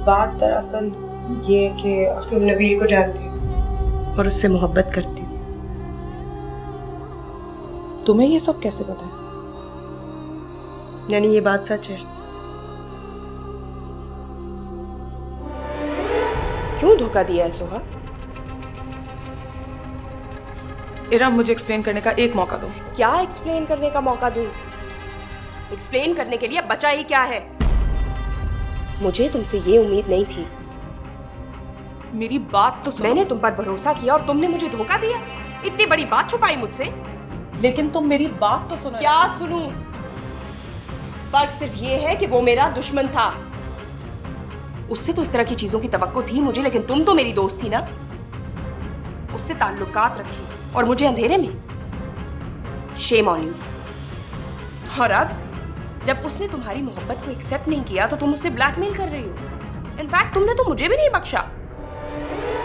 बात दरअसल ये है कि तुम नबील को जानती हो और उससे मोहब्बत करती हो। तुम्हें ये सब कैसे पता है? यानी ये बात सच है? क्यों धोखा दिया है सोहा? इरम, मुझे एक्सप्लेन करने का एक मौका दो। क्या एक्सप्लेन करने का मौका दूं? एक्सप्लेन करने के लिए बचा ही क्या है? मुझे तुमसे ये उम्मीद नहीं थी। मेरी बात तो सुनो। मैंने तुम पर भरोसा किया और तुमने मुझे धोखा दिया। इतनी बड़ी बात छुपाई मुझसे। लेकिन तुम मेरी बात तो सुनो। क्या सुनूं? फर्क सिर्फ ये है कि वो मेरा दुश्मन था। उससे तो इस तरह की चीजों की तवक्को थी मुझे, लेकिन तुम तो मेरी दोस्त थी ना। उससे ताल्लुकात रखे और मुझे अंधेरे में। Shame on you. और अब जब उसने तुम्हारी मोहब्बत को एक्सेप्ट नहीं किया तो तुम उससे ब्लैकमेल कर रही हो। इनफैक्ट तुमने तो मुझे भी नहीं बख्शा।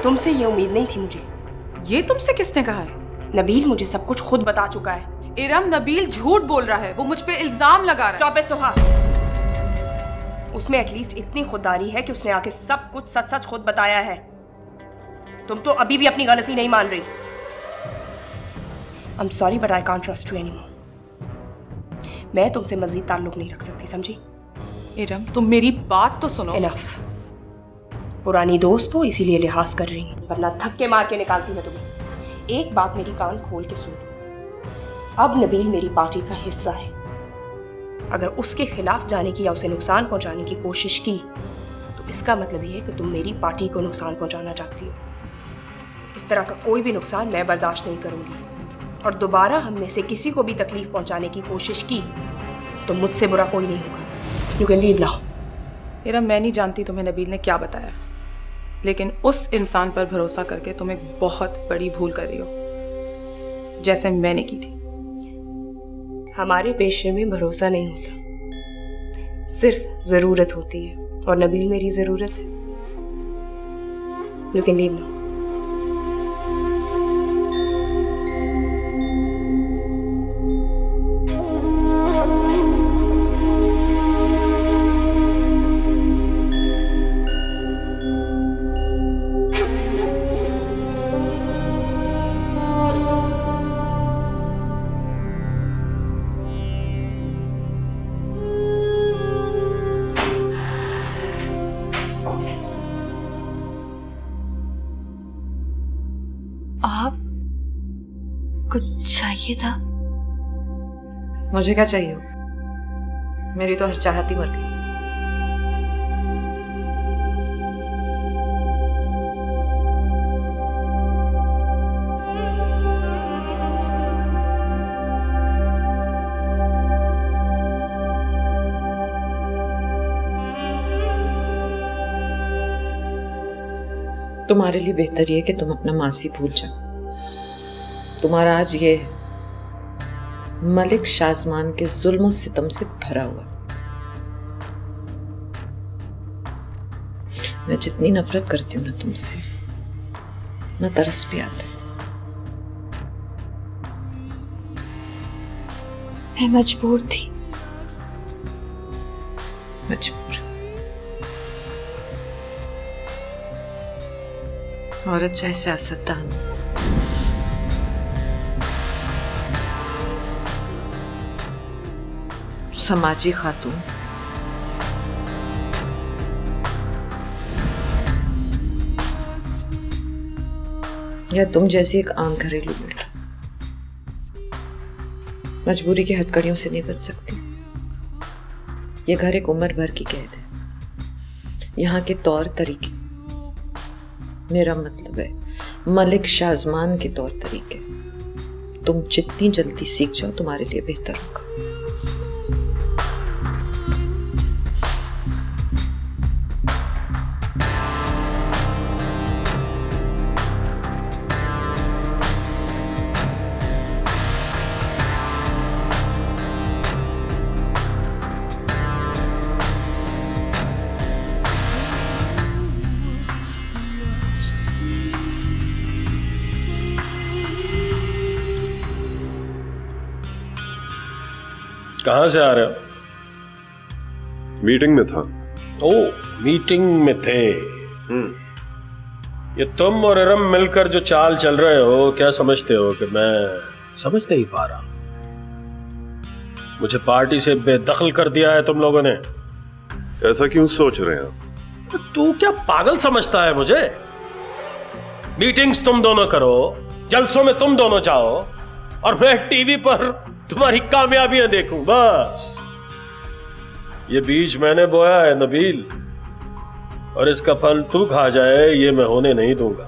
तुमसे ये उम्मीद नहीं थी मुझे। ये तुमसे किसने कहा है? नबील मुझे सब कुछ खुद बता चुका है। इरम, नबील झूठ बोल रहा है। वो मुझ पे इल्जाम लगा रहा है। Stop it Soha. उसमें एटलीस्ट इतनी खुददारी है कि उसने आके सब कुछ सच सच खुद बताया है। तुम तो अभी भी अपनी गलती नहीं मान रही। आई am sorry but I can't trust you anymore. मैं तुमसे मजीद ताल्लुक नहीं रख सकती, समझी? इरम, तुम मेरी बात तो सुनो। इनफ। पुरानी दोस्त हो इसीलिए लिहाज कर रही हूं, वरना धक्के मार के निकालती मैं तुम्हें। एक बात मेरी कान खोल के सुन लो। अब नबील मेरी पार्टी का हिस्सा है। अगर उसके खिलाफ जाने की या उसे नुकसान पहुंचाने की कोशिश की तो इसका मतलब यह है कि तुम मेरी पार्टी को नुकसान पहुंचाना चाहती हो। इस तरह का कोई भी नुकसान मैं बर्दाश्त नहीं करूंगी। और दोबारा हम में से किसी को भी तकलीफ पहुंचाने की कोशिश की तो मुझसे बुरा कोई नहीं होगा। You can leave now. Iram, मैं नहीं जानती तुम्हें नबील ने क्या बताया, लेकिन उस इंसान पर भरोसा करके तुम एक बहुत बड़ी भूल कर रही हो, जैसे मैंने की थी। हमारे पेशे में भरोसा नहीं होता, सिर्फ जरूरत होती है, और नबील मेरी जरूरत है। You can leave now. आप कुछ चाहिए था? मुझे क्या चाहिए? मेरी तो हर चाहत ही मर गई। तुम्हारे लिए बेहतर ये है कि तुम अपना मासी भूल जाओ। तुम्हारा आज ये मलिक शाजमान के जुल्म और सितम से भरा हुआ। मैं जितनी नफरत करती हूँ ना तुमसे, उतना तरस भी आता है। मैं मजबूर थी। मजबूर? औरत चाहे सियासतदान, समाजी खातून, या तुम जैसी एक आम घरेलू लड़की, मजबूरी की हथकड़ियों से नहीं बच सकती। ये घर एक उम्र भर की कैद है। यहाँ के तौर तरीके, मेरा मतलब है मलिक शाजमान के तौर तरीके, तुम जितनी जल्दी सीख जाओ तुम्हारे लिए बेहतर होगा। कहाँ से आ रहे हो? मीटिंग में था। ओह, मीटिंग में थे। ये तुम और इरम मिलकर जो चाल चल रहे हो, क्या समझते हो कि मैं समझ नहीं पा रहा? मुझे पार्टी से बेदखल कर दिया है तुम लोगों ने। ऐसा क्यों सोच रहे हैं आप? तू क्या पागल समझता है मुझे? मीटिंग्स तुम दोनों करो, जलसों में तुम दोनों जाओ, और मैं टीवी पर तुम्हारी कामयाबियां देखूं, बस। ये बीज मैंने बोया है नबील, और इसका फल तू खा जाए ये मैं होने नहीं दूंगा।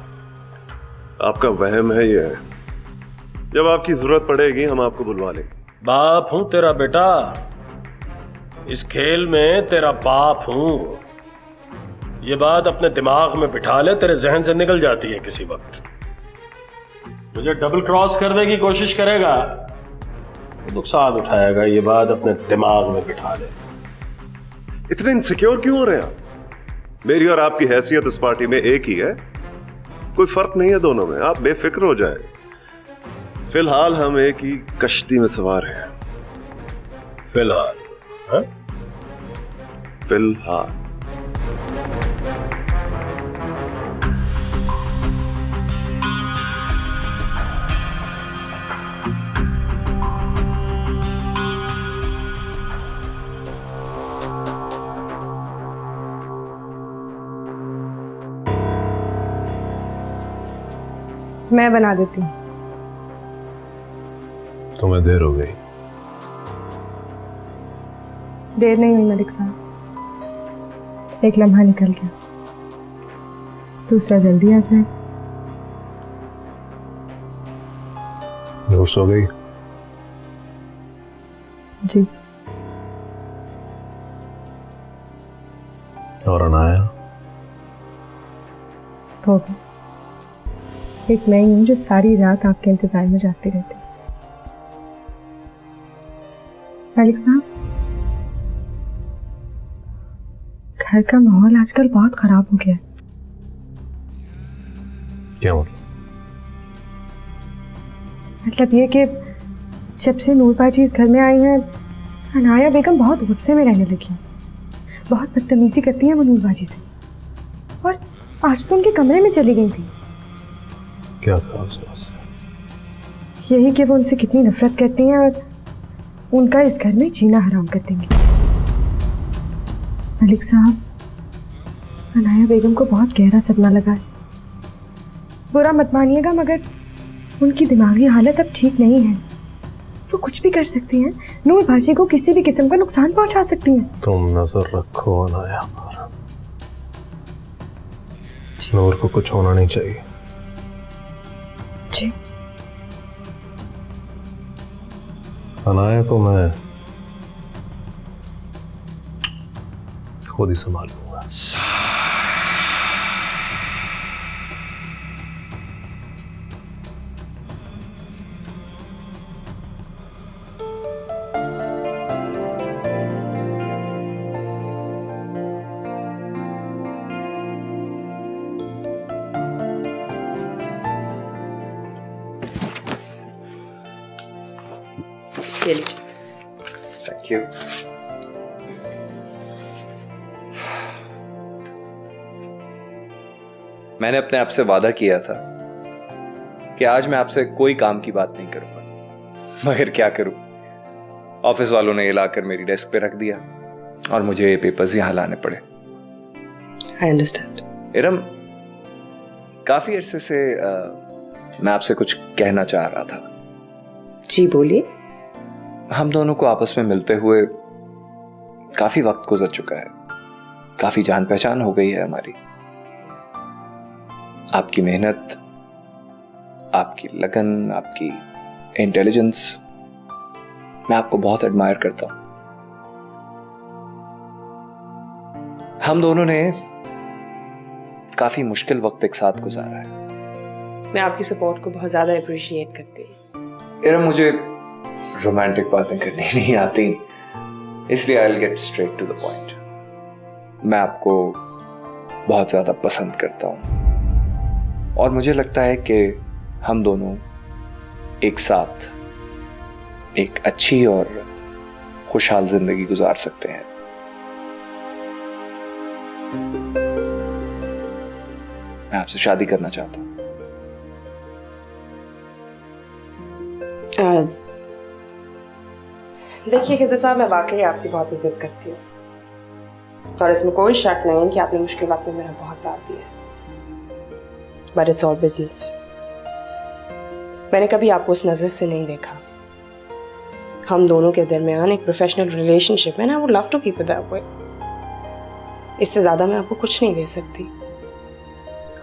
आपका वहम है ये। जब आपकी जरूरत पड़ेगी हम आपको बुलवा लेंगे। बाप हूं तेरा बेटा, इस खेल में तेरा बाप हूं। ये बात अपने दिमाग में बिठा ले, तेरे जहन से निकल जाती है किसी वक्त। मुझे डबल क्रॉस करने की कोशिश करेगा तो नुकसान उठाएगा, ये बात अपने दिमाग में बिठा ले। इतने इनसिक्योर क्यों हो रहे हैं आप? मेरी और आपकी हैसियत इस पार्टी में एक ही है, कोई फर्क नहीं है दोनों में। आप बेफिक्र हो जाए। फिलहाल हम एक ही कश्ती में सवार हैं। फिलहाल? हाँ? फिलहाल। मैं बना देती हूँ। तुम्हें देर हो गई। देर नहीं हुई मलिक साहब, एक लम्हा निकल गया, दूसरा जल्दी आ जाए। नूर सो गई? जी। और अनाया? हो गई। एक मैं ही हूँ जो सारी रात आपके इंतजार में जागती रहती। मलिक साहब, घर का माहौल आजकल बहुत खराब हो गया है। क्या मतलब? मतलब ये कि जब से नूर बाजी इस घर में आई हैं, अनाया बेगम बहुत गुस्से में रहने लगी। बहुत बदतमीजी करती हैं वो नूर बाजी से, और आज तो उनके कमरे में चली गई थी। क्या कहा उसने उससे? यही कि वो उनसे कितनी नफरत करती हैं और उनका इस घर में जीना हराम कर देंगी। मलिक साहब, अनाया बेगम को बहुत गहरा सदमा लगा है। बुरा मत मानिएगा, मगर उनकी दिमागी हालत अब ठीक नहीं है। वो कुछ भी कर सकती हैं, नूर भाजी को किसी भी किस्म का नुकसान पहुंचा सकती हैं। तुम नजर रखो अनाया पर। नूर को कुछ होना नहीं चाहिए। जी। अनाया को मैं खुद ही संभाल लूंगा। ये लीजिए। Thank you. मैंने अपने आप से वादा किया था कि आज मैं आपसे कोई काम की बात नहीं करूंगा, मगर क्या करूं, ऑफिस वालों ने ये लाकर मेरी डेस्क पे रख दिया और मुझे ये पेपर्स यहां लाने पड़े। I understand. इरम, काफी अरसे से मैं आपसे कुछ कहना चाह रहा था। जी बोलिए। हम दोनों को आपस में मिलते हुए काफी वक्त गुजर चुका है, काफी जान पहचान हो गई है हमारी। आपकी मेहनत, आपकी लगन, आपकी इंटेलिजेंस, मैं आपको बहुत एडमायर करता हूं। हम दोनों ने काफी मुश्किल वक्त एक साथ गुजारा है। मैं आपकी सपोर्ट को बहुत ज्यादा अप्रिशिएट करती हूँ। इरम, मुझे रोमांटिक बातें करनी नहीं आती, इसलिए I will get straight to the point. मैं आपको बहुत ज्यादा पसंद करता हूं और मुझे लगता है कि हम दोनों एक साथ एक अच्छी और खुशहाल जिंदगी गुजार सकते हैं। मैं आपसे शादी करना चाहता हूँ। देखिए खिज़र साहब, मैं वाकई आपकी बहुत इज्जत करती हूँ और इसमें कोई शक नहीं है कि आपने मुश्किल वक्त में मेरा बहुत साथ दिया, बट इट्स ऑल बिजनेस। मैंने कभी आपको उस नज़र से नहीं देखा। हम दोनों के दरमियान एक प्रोफेशनल रिलेशनशिप है ना, वो love to keep it that way. इससे ज़्यादा मैं आपको कुछ नहीं दे सकती। I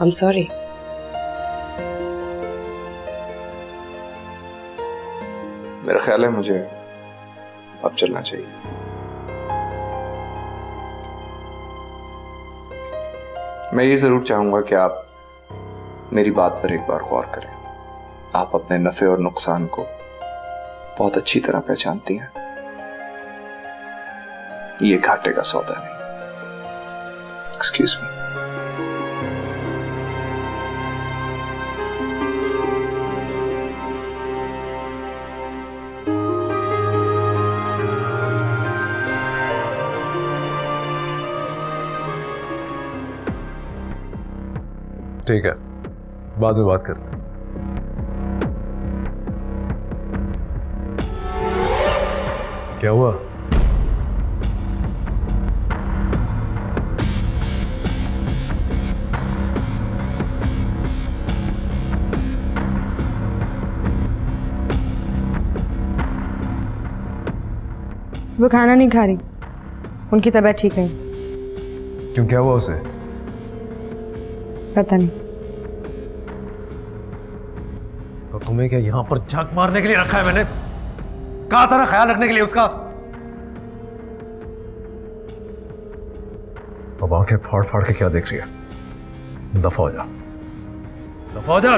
am sorry. मेरा ख्याल है मुझे अब चलना चाहिए। मैं ये जरूर चाहूंगा कि आप मेरी बात पर एक बार गौर करें। आप अपने नफे और नुकसान को बहुत अच्छी तरह पहचानती हैं। ये घाटे का सौदा नहीं। Excuse me. ठीक है, बाद में बात करते हैं। क्या हुआ? वो खाना नहीं खा रही, उनकी तबीयत ठीक नहीं। क्यों, क्या हुआ उसे? पता नहीं। तो तुम्हें क्या यहाँ पर झक मारने के लिए रखा है? मैंने कहा था ना ख्याल रखने के लिए उसका। अब आंखें फाड़ फाड़ के क्या देख रही है? दफा हो जा, दफा हो जा।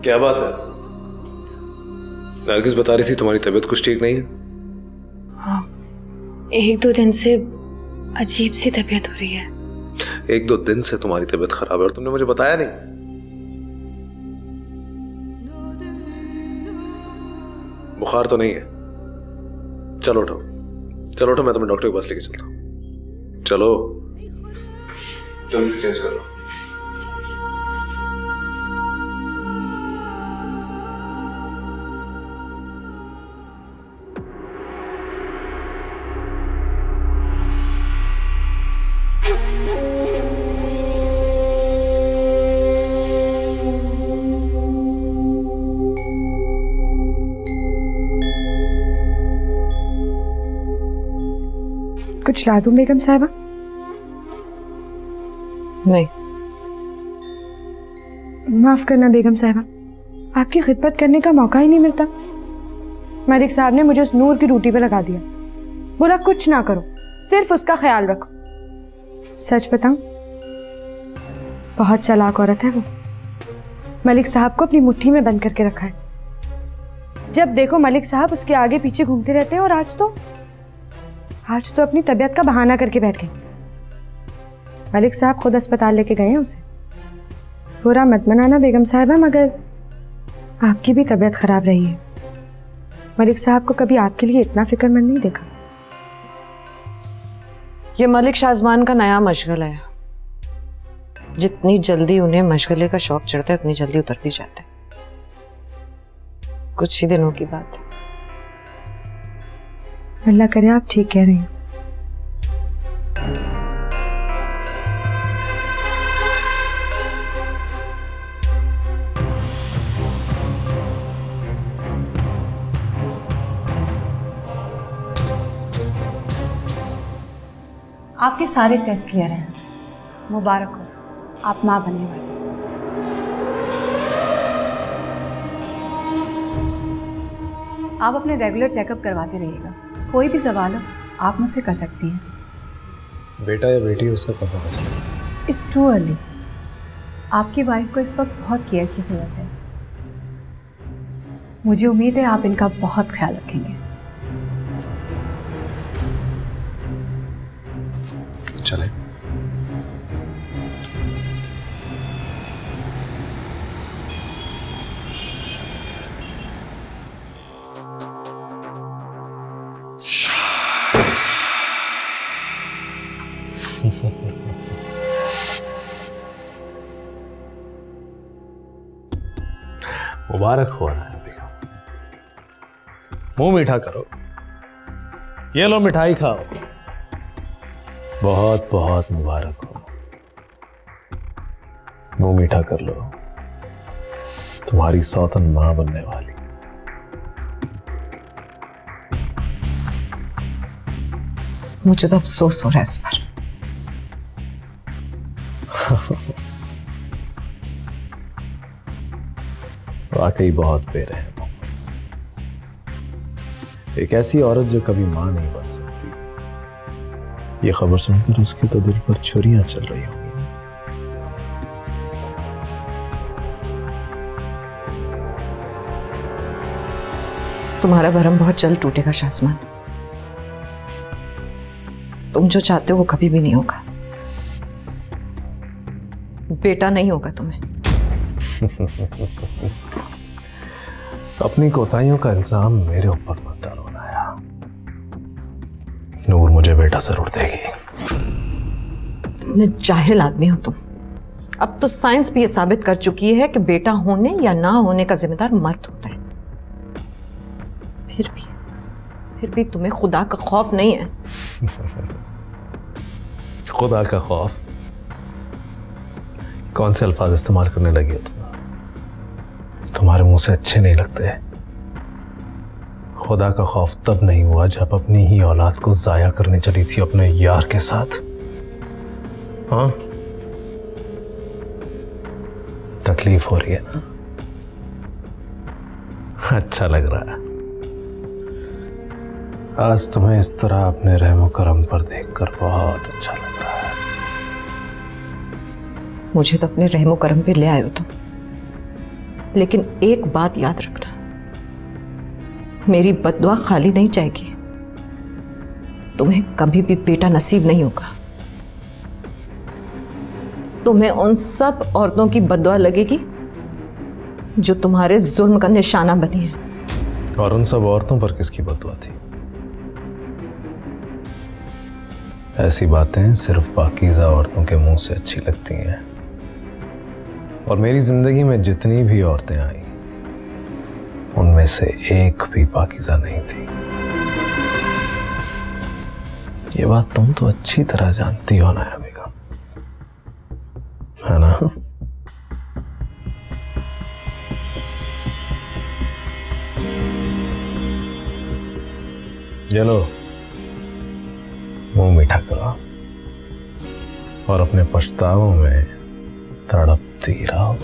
क्या बात है? नरगिस बता रही थी तुम्हारी तबीयत कुछ ठीक नहीं है। हाँ, 1-2 दिन से अजीब सी तबीयत हो रही है। 1-2 दिन से तुम्हारी तबीयत खराब है और तुमने मुझे बताया नहीं। बुखार तो नहीं है? चलो उठो, चलो उठो, मैं तुम्हें डॉक्टर के पास लेके चलता हूँ। चलो जल्दी से चेंज कर लो। कुछ ला दूं बेगम साहिबा? नहीं। माफ करना बेगम साहिबा, आपकी खिदमत करने का मौका ही नहीं मिलता। मलिक साहब ने मुझे उस नूर की ड्यूटी पे लगा दिया। बोला कुछ ना करो, सिर्फ उसका ख्याल रखो। सच बताऊं, बहुत चालाक औरत है वो। मलिक साहब को अपनी मुट्ठी में बंद करके रखा है। जब देखो मलिक साहब उसके आगे पीछे घूमते रहते हैं और आज तो अपनी तबीयत का बहाना करके बैठ गए। मलिक साहब खुद अस्पताल लेके गए हैं उसे। बुरा मत मनाना बेगम साहिबा, मगर आपकी भी तबीयत खराब रही है। मलिक साहब को कभी आपके लिए इतना फिक्रमंद नहीं देखा। ये मलिक शाजमान का नया मशगला है। जितनी जल्दी उन्हें मशगले का शौक चढ़ता है उतनी जल्दी उतर भी जाते हैं। कुछ ही दिनों की बात है। अल्लाह करे आप ठीक कह रही हैं। आपके सारे टेस्ट क्लियर हैं। मुबारक हो, आप माँ बनने वाली। आप अपने रेगुलर चेकअप करवाते रहिएगा। कोई भी सवाल हो आप मुझसे कर सकती हैं। बेटा या बेटी उसका पता नहीं। It's too early. आपकी वाइफ को इस वक्त बहुत केयर की ज़रूरत है। मुझे उम्मीद है आप इनका बहुत ख्याल रखेंगे। चले। मुबारक हो रहा है बेगम, मुंह मीठा करो। ये लो मिठाई खाओ, बहुत बहुत मुबारक हो। मुंह मीठा कर लो, तुम्हारी सौतन मां बनने वाली। मुझे तो अफसोस हो रहा है इस पर। वाकई बहुत बेरहम हो। एक ऐसी औरत जो कभी मां नहीं बन सकती, ये खबर सुनकर उसके तो दिल पर छुरियां चल रही होंगी ना। तुम्हारा भरम बहुत जल्द टूटेगा शासमान। तुम जो चाहते हो वो कभी भी नहीं होगा। बेटा नहीं होगा तुम्हें। अपनी कोताहियों का इल्जाम मेरे ऊपर मत डालो नाया। नूर मुझे बेटा जरूर देगी। इतने जाहिल आदमी हो तुम। अब तो साइंस भी ये साबित कर चुकी है कि बेटा होने या ना होने का जिम्मेदार मर्द होता है। फिर भी तुम्हें खुदा का खौफ नहीं है। खुदा का खौफ? कौन से अल्फाज इस्तेमाल करने लगी हो तुम? तुम्हारे मुंह से अच्छे नहीं लगते। खुदा का खौफ तब नहीं हुआ जब अपनी ही औलाद को जाया करने चली थी अपने यार के साथ। हाँ, तकलीफ हो रही है ना? अच्छा लग रहा है। आज तुम्हें इस तरह अपने रहमो करम पर देखकर बहुत अच्छा लग रहा है। मुझे तो अपने रहमो करम पे ले आए हो तुम, लेकिन एक बात याद रखना, मेरी बद्दुआ खाली नहीं जाएगी। तुम्हें कभी भी बेटा नसीब नहीं होगा। तुम्हें उन सब औरतों की बद्दुआ लगेगी जो तुम्हारे जुल्म का निशाना बनी है। और उन सब औरतों पर किसकी बद्दुआ थी? ऐसी बातें सिर्फ पाकीज़ा औरतों के मुंह से अच्छी लगती हैं। और मेरी जिंदगी में जितनी भी औरतें आई, उनमें से एक भी पाकीज़ा नहीं थी। ये बात तुम तो अच्छी तरह जानती हो नाया बेगम, है ना? चलो मुंह मीठा करो और अपने पछतावों में तड़पती रहो।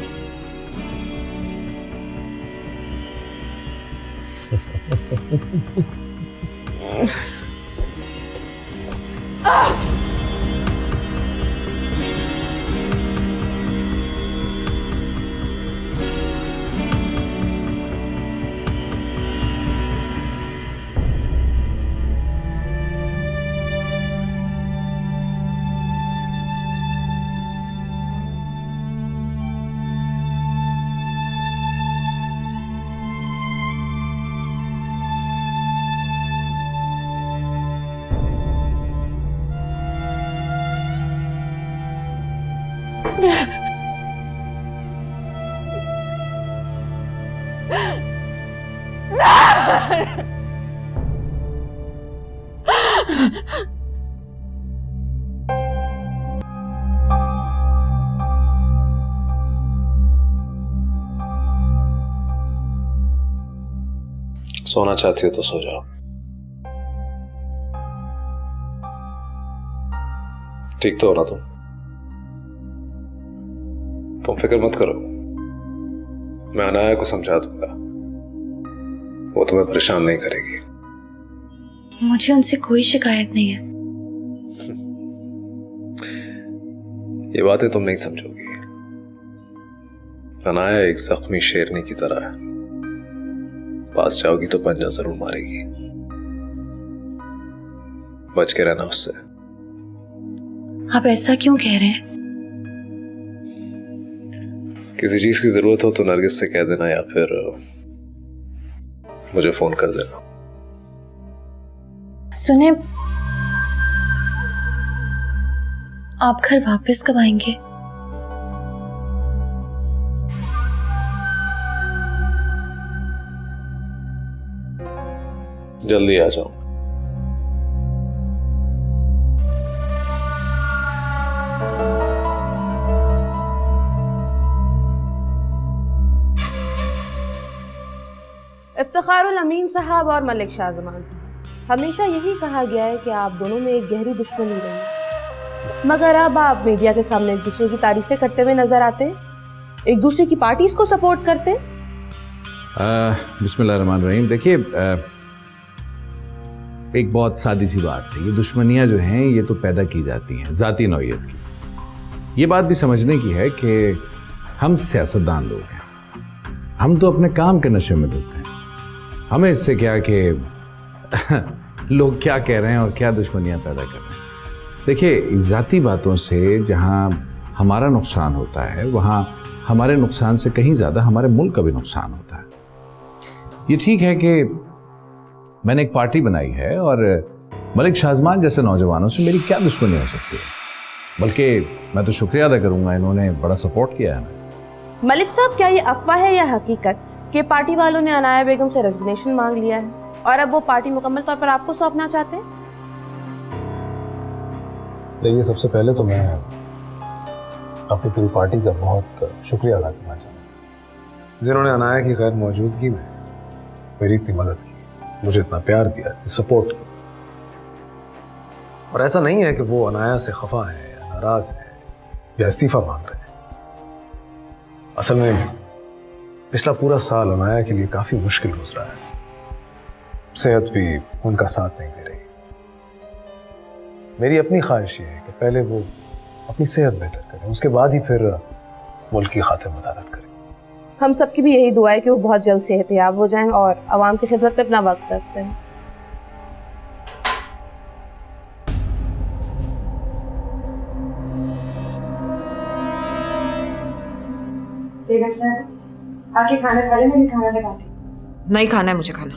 सोना चाहती हो तो सो जाओ। ठीक तो हो ना तुम फिक्र मत करो, मैं अनाया को समझा दूंगा, वो तुम्हें परेशान नहीं करेगी। मुझे उनसे कोई शिकायत नहीं है। ये बातें तुम नहीं समझोगी। अनाया एक जख्मी शेरनी की तरह है, पास जाओगी तो पंजा जरूर मारेगी, बच के रहना उससे। आप ऐसा क्यों कह रहे हैं? किसी चीज की जरूरत हो तो नरगिस से कह देना या फिर मुझे फोन कर देना। सुने, आप घर वापस कब आएंगे? जल्दी आ जाऊं। इफ्तिखारुल अमीन साहब और मलिक शाहजमान साहब, हमेशा यही कहा गया है कि आप दोनों में एक गहरी दुश्मनी रही, मगर अब आप मीडिया के सामने एक दूसरे की तारीफें करते हुए नजर आते हैं, एक दूसरे की पार्टीज को सपोर्ट करते हैं। बिस्मिल्लाहिर्रहमानिर्रहीम। देखिए, एक बहुत सादी सी बात है, ये दुश्मनियां जो हैं ये तो पैदा की जाती हैं ज़ाती नौइयत की। ये बात भी समझने की है कि हम सियासतदान लोग हैं, हम तो अपने काम के नशे में धुत हैं। हमें इससे क्या कि लोग क्या कह रहे हैं और क्या दुश्मनियां पैदा कर रहे हैं। देखिए, ज़ाती बातों से जहां हमारा नुकसान होता है वहां हमारे नुकसान से कहीं ज़्यादा हमारे मुल्क का भी नुकसान होता है। ये ठीक है कि मैंने एक पार्टी बनाई है और मलिक शाहजमान जैसे नौजवानों से मेरी क्या दुश्मनी हो सकती है, बल्कि मैं तो शुक्रिया अदा करूंगा, इन्होंने बड़ा सपोर्ट किया है। मलिक साहब, क्या ये अफवाह है या हकीकत कि पार्टी वालों ने अनाया बेगम से रेजिग्नेशन मांग लिया है और अब वो पार्टी मुकम्मल तौर पर आपको सौंपना चाहते हैं? देखिए, सबसे पहले तो मैं अपनी पूरी पार्टी का बहुत शुक्रिया अदा करना चाहूँगा, जिन्होंने अनाया की गैर मौजूदगी में मेरी इतनी मदद की, मुझे इतना प्यार दिया, सपोर्ट किया। और ऐसा नहीं है कि वो अनाया से खफा है या नाराज है या इस्तीफा मांग रहे हैं। असल में पिछला पूरा साल अनाया के लिए काफी मुश्किल गुजरा है, सेहत भी उनका साथ नहीं दे रही। मेरी अपनी ख्वाहिश ये है कि पहले वो अपनी सेहत बेहतर करें, उसके बाद ही फिर मुल्क की खातिर मदारत करें। हम सबकी भी यही दुआ है कि वो बहुत जल्द सेहतयाब हो जाएं और आवाम की खिदमत में अपना वक्त सर्व करें। बेगम साहब, आके खाना खा ले, मैंने खाना लगा दिया। नहीं खाना है मुझे खाना।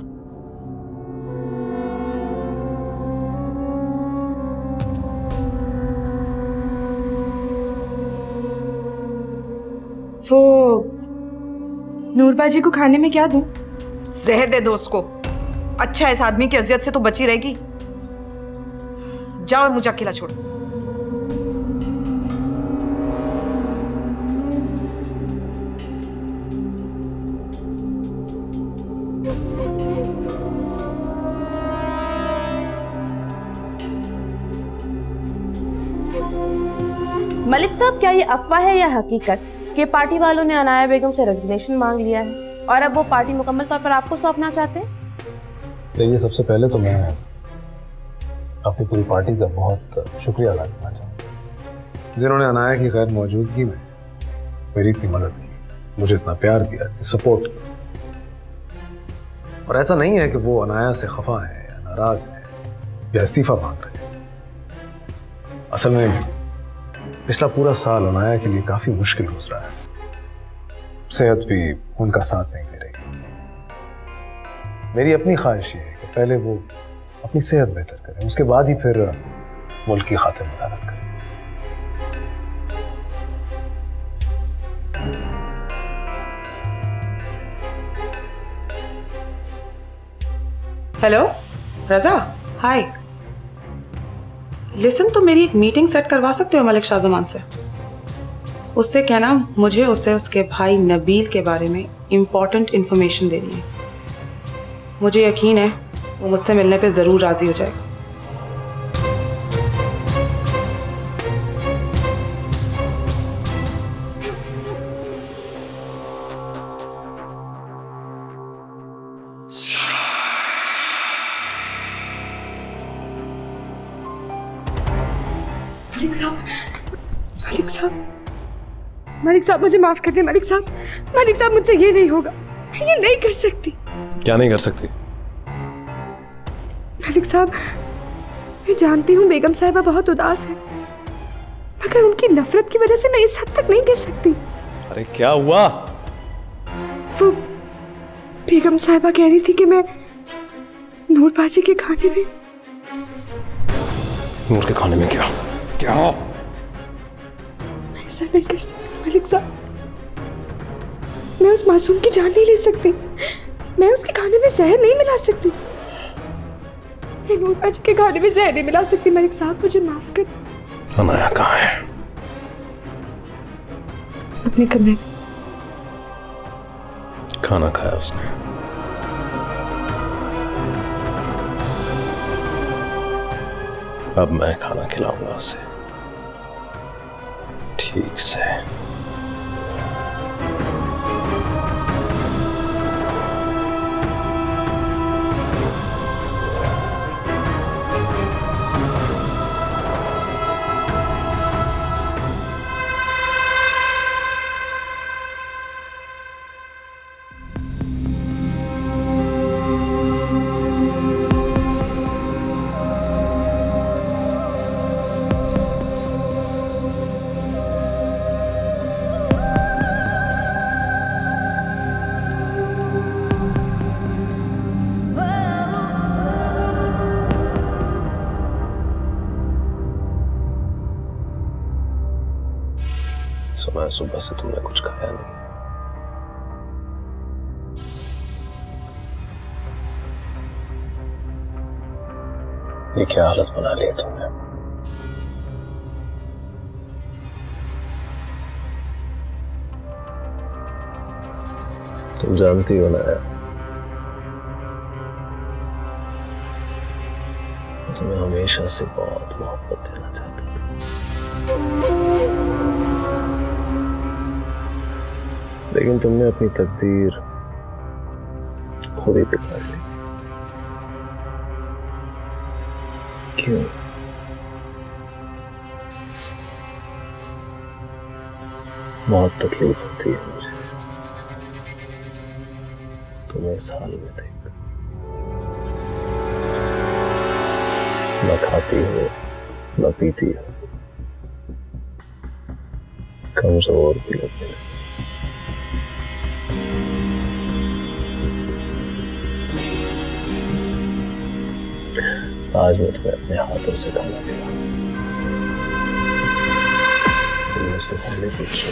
वो नूरबाजी को खाने में क्या दूं? जहर दे दो उसको। अच्छा, इस आदमी की अजियत से तो बची रहेगी। जाओ, मुझे अकेला छोड़ो। मलिक साहब, क्या ये अफवाह है या हकीकत कि पार्टी वालों ने अनाया बेगम से रेजिग्नेशन मांग लिया है और अब वो पार्टी मुकम्मल तौर पर आपको सौंपना चाहते हैं? देखिए, सबसे पहले तो मैं अपनी पूरी पार्टी का बहुत शुक्रिया अदा करना चाहूँगा, जिन्होंने अनाया की गैर मौजूदगी में मेरी इतनी मदद की, मुझे इतना प्यार दिया, सपोर्ट किया। और ऐसा नहीं है कि वो अनाया से खफा है या नाराज है या इस्तीफा मांग रहे हैं। असल में पिछला पूरा साल अनाया के लिए काफी मुश्किल गुजरा है, सेहत भी उनका साथ नहीं दे रही। मेरी अपनी ख्वाहिश ये है कि पहले वो अपनी सेहत बेहतर करें, उसके बाद ही फिर मुल्क की खातिर मदारत करें। हेलो रजा, हाय। लिसन, तो मेरी एक मीटिंग सेट करवा सकते हो मलिक शाहजमान से? उससे कहना मुझे उससे उसके भाई नबील के बारे में इम्पोर्टेंट इन्फॉर्मेशन देनी है। मुझे यकीन है वो मुझसे मिलने पे ज़रूर राज़ी हो जाएगा। मलिक साहब, मुझे माफ कर दे। मलिक साहब, मुझसे ये नहीं होगा, मैं ये नहीं कर सकती। क्या नहीं कर सकती? मलिक साहब, मैं जानती हूँ बेगम साहिबा बहुत उदास है, मगर उनकी नफरत की वजह से मैं इस हद तक नहीं गिर सकती। अरे क्या हुआ? वो बेगम साहिबा कह रही थी कि मैं नूर बाजी के खाने में। नूर के खाने में क्या क्या? मैं ऐसा नहीं कर सकती मलिक साहब। मैं उस मासूम की जान नहीं ले सकती। मैं उसके खाने में जहर नहीं मिला सकती। मैं नूर बाजी के खाने में जहर नहीं मिला सकती मलिक साहब, मुझे माफ कर। अनाया कहाँ है? अपने कमरे। खाना खाया उसने? अब मैं खाना खिलाऊंगा उसे ठीक से। सुना सुबह से तुमने कुछ खाया नहीं। ये क्या हालत बना ली है तुमने? तुम जानती हो ना, तुम्हें हमेशा से बहुत मोहब्बत देना चाहता था। लेकिन तुमने अपनी तकदीर खुद ही बिगाड़ ली। क्यों? बहुत तकलीफ होती है मुझे तुम्हें इस हाल में देख। न खाती हो न पीती हो, कमजोर भी लगने लगी। आज मैं तुम्हें अपने हाथों से खाना खिलाऊं। तुम मुझसे पहले पूछो,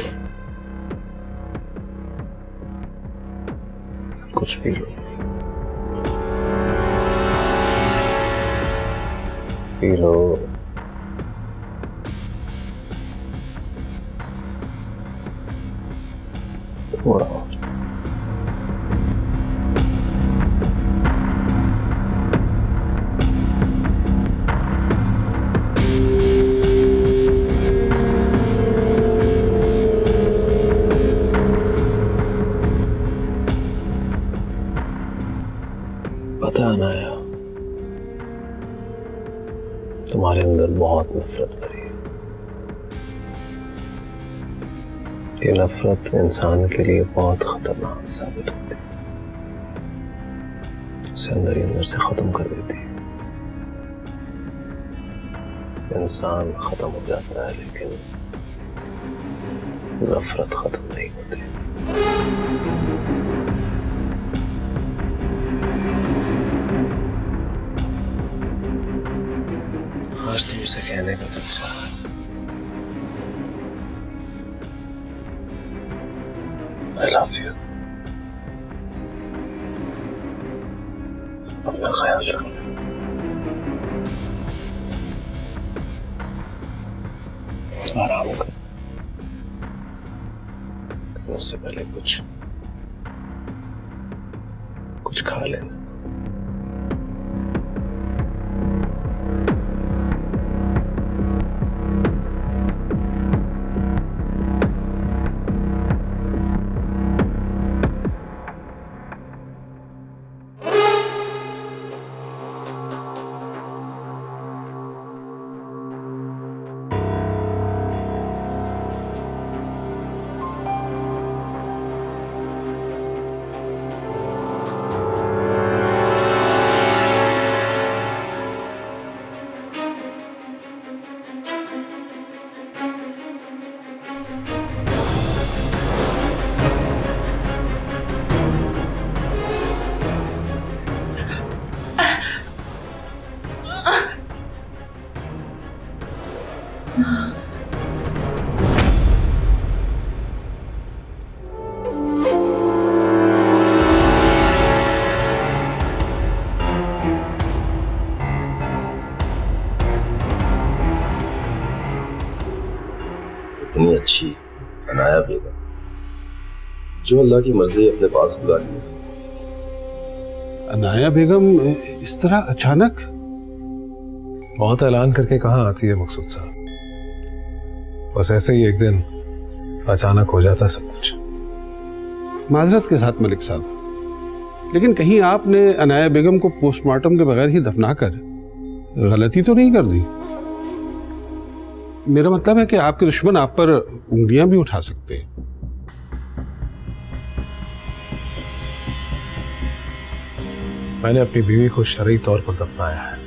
कुछ भी लो, पी लो। थोड़ा और। पता है अनाया, तुम्हारे अंदर बहुत नफरत भरी है। ये नफरत इंसान के लिए बहुत खतरनाक साबित होती है, उसे अंदर ही अंदर से खत्म कर देती है। इंसान खत्म हो जाता है लेकिन नफरत खत्म नहीं होती। आज तुमसे कहने का दिल चाह रहा है, I love you। अपना ख्याल रखना। आराम कर, उससे पहले कुछ खा लेना। इतनी अच्छी अनाया बेगम, जो अल्लाह की मर्जी अपने पास बुला लिया। अनाया बेगम इस तरह अचानक? बहुत ऐलान करके कहाँ आती है मकसूद साहब, बस ऐसे ही एक दिन अचानक हो जाता सब कुछ। माजरत के साथ मलिक साहब, लेकिन कहीं आपने अनाया बेगम को पोस्टमार्टम के बगैर ही दफना कर गलती तो नहीं कर दी? मेरा मतलब है कि आपके दुश्मन आप पर उंगलियां भी उठा सकते हैं। मैंने अपनी बीवी को शरई तौर पर दफनाया है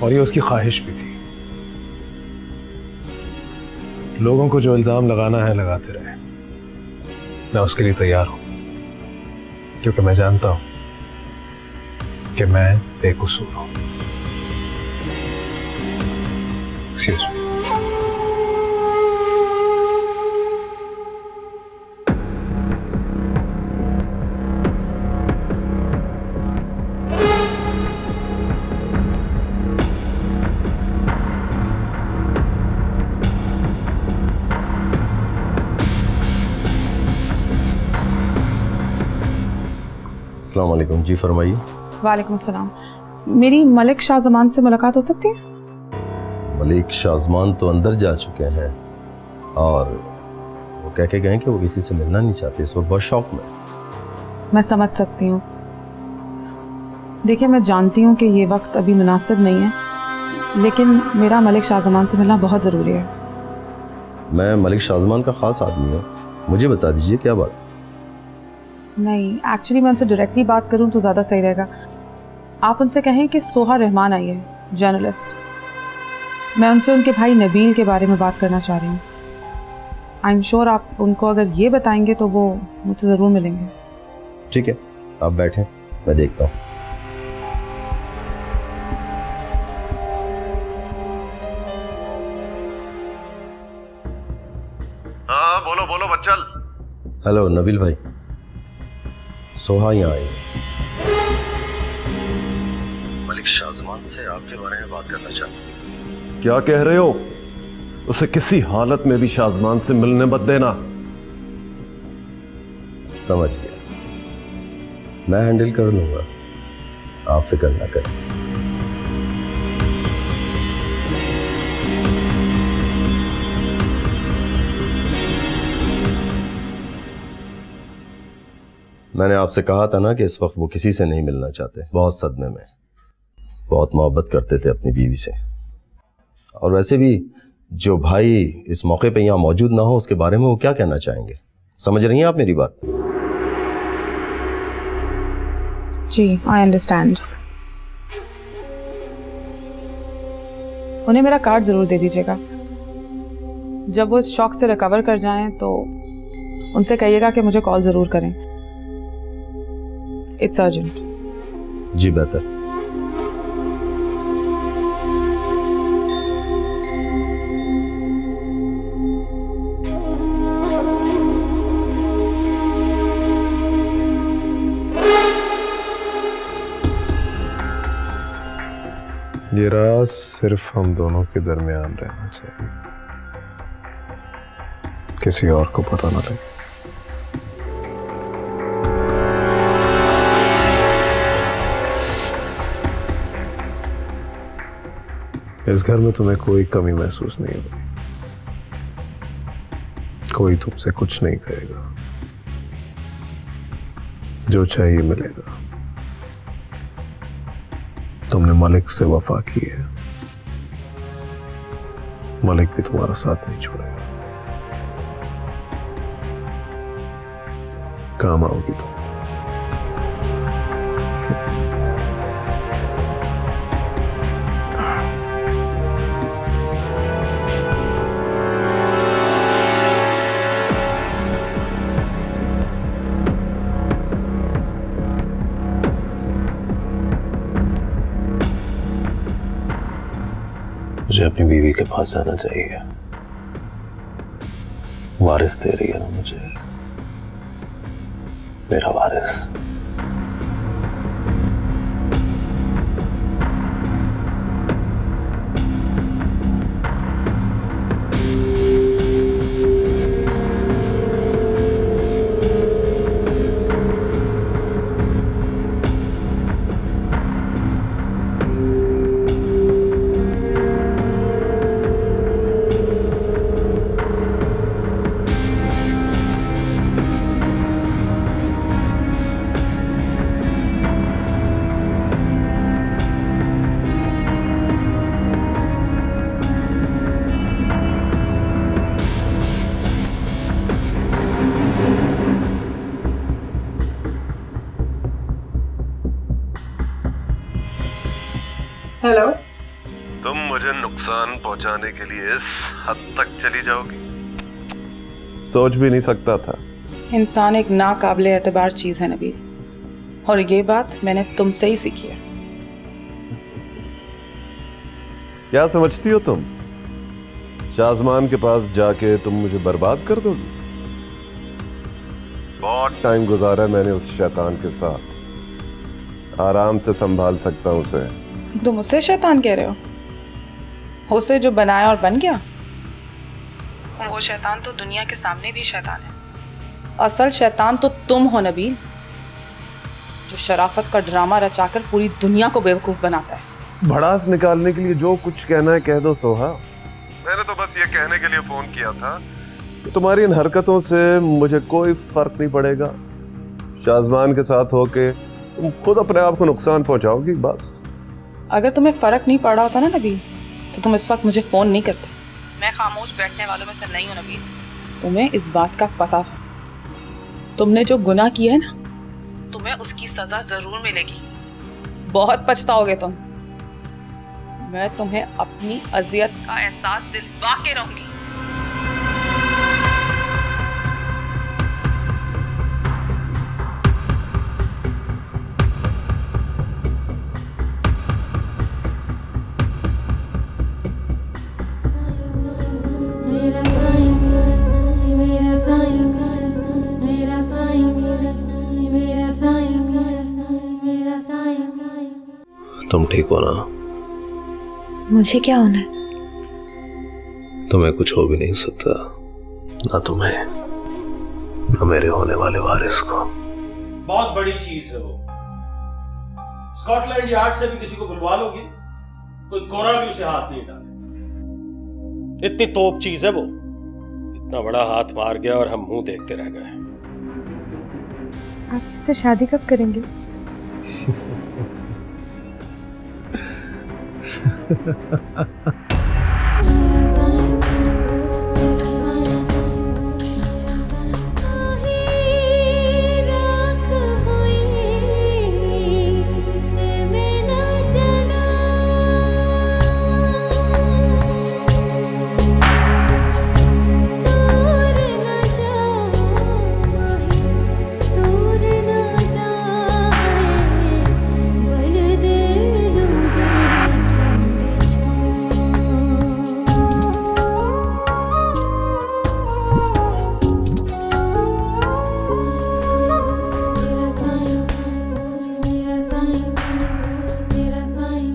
और ये उसकी ख्वाहिश भी थी। लोगों को जो इल्जाम लगाना है लगाते रहे, मैं उसके लिए तैयार हूं, क्योंकि मैं जानता हूं कि मैं बेकसूर हूं। Excuse me. अस्सलाम वालेकुम। जी फरमाइए। वालेकुम सलाम। मेरी मलिक शाहजमान से मुलाकात हो सकती है? मलिक शाहजमान तो अंदर जा चुके हैं और वो कह के गए कि वो किसी से मिलना नहीं चाहते, इस वक्त बहुत शौक में। मैं समझ सकती हूँ। देखिए, मैं जानती हूँ कि ये वक्त अभी मुनासिब नहीं है, लेकिन मेरा मलिक शाहजमान से मिलना बहुत ज़रूरी है। मैं मलिक शाहजमान का ख़ास आदमी हूँ, मुझे बता दीजिए क्या बात। नहीं, एक्चुअली मैं उनसे डायरेक्टली बात करूं तो ज़्यादा सही रहेगा। आप उनसे कहें कि सोहा रहमान आई है, जर्नलिस्ट। मैं उनसे उनके भाई नबील के बारे में बात करना चाह रही हूँ। आई एम श्योर आप उनको अगर ये बताएंगे तो वो मुझसे ज़रूर मिलेंगे। ठीक है, आप बैठें, मैं देखता हूँ। हाँ बोलो बोलो बच्चल। हेलो नबील भाई, सोहा यहाँ आई है। मलिक शाहजमान से आपके बारे में बात करना चाहती है। क्या कह रहे हो? उसे किसी हालत में भी शाहजमान से मिलने मत देना। समझ गया, मैं हैंडल कर लूंगा, आप फिक्र ना करें। मैंने आपसे कहा था ना कि इस वक्त वो किसी से नहीं मिलना चाहते, बहुत सदमे में, बहुत मोहब्बत करते थे अपनी बीवी से। और वैसे भी जो भाई इस मौके पे यहाँ मौजूद ना हो उसके बारे में वो क्या कहना चाहेंगे? समझ रही हैं आप मेरी बात? जी, आई अंडरस्टैंड। उन्हें मेरा कार्ड ज़रूर दे दीजिएगा। जब वो इस शॉक से रिकवर कर जाएं तो उनसे कहिएगा कि मुझे कॉल ज़रूर करें। It's urgent. जी बेहतर। ये राज सिर्फ हम दोनों के दरमियान रहना चाहिए, किसी और को पता ना लगे। इस घर में तुम्हें कोई कमी महसूस नहीं होगी, कोई तुमसे कुछ नहीं कहेगा, जो चाहिए मिलेगा। तुमने मलिक से वफा की है, मलिक भी तुम्हारा साथ नहीं छोड़ेगा। काम आओगी तुम। मुझे अपनी बीवी के पास जाना चाहिए, वारिस दे रही है ना मुझे, मेरा वारिस। हेलो। तुम मुझे नुकसान पहुंचाने के लिए इस हद तक चली जाओगी, सोच भी नहीं सकता था। इंसान एक नाकाबिले एतबार चीज है नबील, और ये बात मैंने तुमसे ही सीखी है। क्या समझती हो तुम, शाजमान के पास जाके तुम मुझे बर्बाद कर दोगी? बहुत टाइम गुजारा मैंने उस शैतान के साथ, आराम से संभाल सकता हूं उसे। तुम उसे शैतान कह रहे हो? उसे जो बनाया और बन गया? वो शैतान तो दुनिया के सामने भी शैतान है। असल शैतान तो तुम हो नबील, जो शराफत का ड्रामा रचाकर पूरी दुनिया को बेवकूफ बनाता है। भड़ास निकालने के लिए जो कुछ कहना है कह दो सोहा। मैंने तो बस ये कहने के लिए फोन किया था कि तुम्हारी इन हरकतों से मुझे कोई फर्क नहीं पड़ेगा। शाजमान के साथ होके तुम खुद अपने आप को नुकसान पहुंचाओगी बस। अगर तुम्हें फर्क नहीं पड़ा होता ना नबील, तो तुम इस वक्त मुझे फोन नहीं करते। मैं खामोश बैठने वालों में से नहीं हूं नबील। तुम्हें इस बात का पता था। तुमने जो गुनाह किया है ना, तुम्हें उसकी सजा जरूर मिलेगी। बहुत पछताओगे तुम। मैं तुम्हें अपनी अजियत का एहसास दिलवा के रहूंगी। तुम ठीक हो ना? मुझे क्या होना है? तुम्हें कुछ हो भी नहीं सकता, ना तुम्हें ना मेरे होने वाले वारिस को। बहुत बड़ी चीज है वो। स्कॉटलैंड यार्ड से भी किसी को बुलवा लोगी, कोई कोरा भी उसे हाथ नहीं डाले। इतनी तोप चीज है वो। इतना बड़ा हाथ मार गया और हम मुंह देखते रह गए। आप इससे शादी कब करेंगे? Ha ha ha ha.